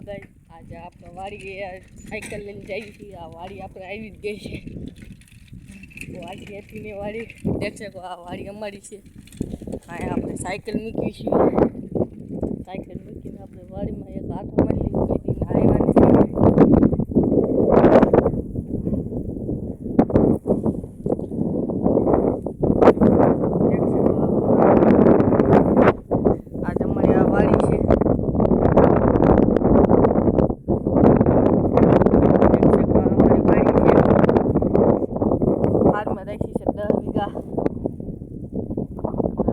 Hello guys, આજે આપણે વાડી સાયકલ લઈને જઈએ છીએ. આ વાડી આપણે આવી જ ગઈ છે. વાડી હતી ને વાડી દેખશે કે આ વાડી અમારી છે. અહીંયા આપણે સાયકલ મૂકી છીએ. સાયકલ મૂકીને આપણે વાડીમાં એક આંટો મારી લીધો. કોઈ દિન આવ્યા નથી. આજે અમારી આ વાડી છે. રાખી છે 10 વીઘા.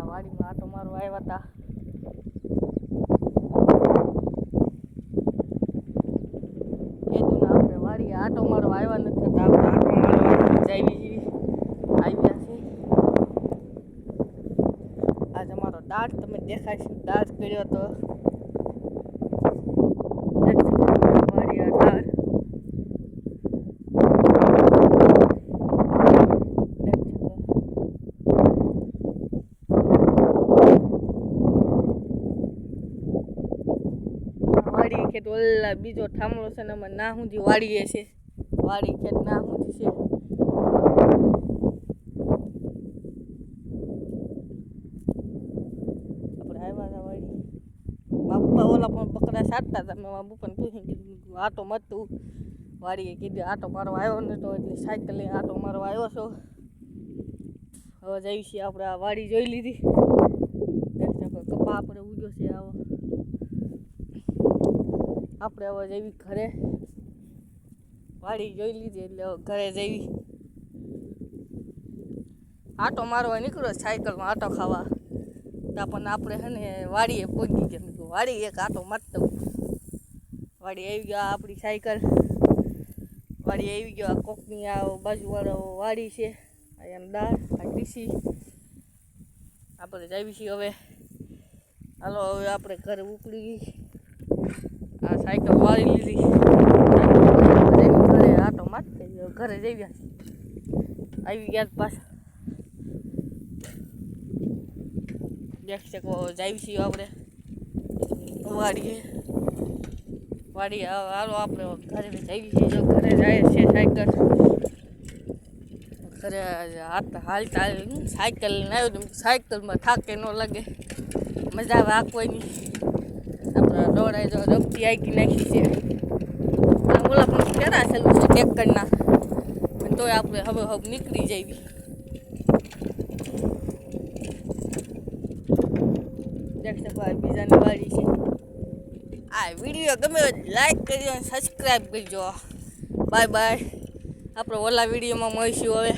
વાડીમાં આટો મારવા આવ્યા હતા. કીધું ને આપણે વાડી આટો મારવા આવ્યા નથી, આપણે આટો મારવા આવ્યા છે. આજ અમારો દાંત તમે દેખાય છે. દાંત કર્યો તો વાડી આ દાંત વાડી ખેત ઓલા બીજો ઠામડો છે ને અમે ના સુધી વાડીએ છે. વાડી ખેત ના સુધી છે. આપણે આવ્યા હતા વાડી. બાપા ઓલા પણ બકરા સાટતા હતા. મેં બાપુ પણ પૂછીને કીધું આટો મતું વાડીએ. કીધું આટો મારવા આવ્યો ને તો એટલે સાયકલ લઈને આટો મારવા આવ્યો છો. હવે જઈએ છીએ આપણે આ વાડી જોઈ લીધી. કપા આપણે ઉગ્યો છે. આવો આપણે હવે જઈએ ઘરે. વાડી જોઈ લીધી એટલે ઘરે જઈએ. આટો મારવા નીકળ્યો સાયકલમાં આટો ખાવા. તો પણ આપણે છે ને વાડીએ પહોંચી ગયા. વાડી એક આટો મારતો વાડી આવી ગયો. આપણી સાયકલ વાડી આવી ગયો. આ કોકની આ બાજુવાળો વાડી છે. અહીંયા દાળ આ ડીસી આપણે જઈએ છીએ હવે. હાલો હવે આપણે ઘરે ઉપડી. આ સાયકલ વાળી લીધી. ઘરે આટો મારતે ઘરે જઈ ગયા. આવી ગયા પાછા. દેખ શકો જઈએ છીએ આપણે વાડી હાલો આપણે ઘરે જઈએ છીએ. જો ઘરે જાય છે સાયકલ. ઘરે હાલતા સાયકલ ને આવ્યું. સાયકલમાં થાકે ન લાગે. મજા આવે આંકવાની. આપણે દોડાઈ જો રમતી આંકી નાખી છે. ઓલા પણ કેરા ચાલુ છે ટેક્કરના. તોય આપણે હવે નીકળી જઈએ. દેખ શકો બીજાની વાડી છે. આ વિડીયો ગમે લાઈક કરજો અને સબસ્ક્રાઈબ કરજો. Bye bye. આપણે ઓલા વિડીયોમાં મળીશું હવે.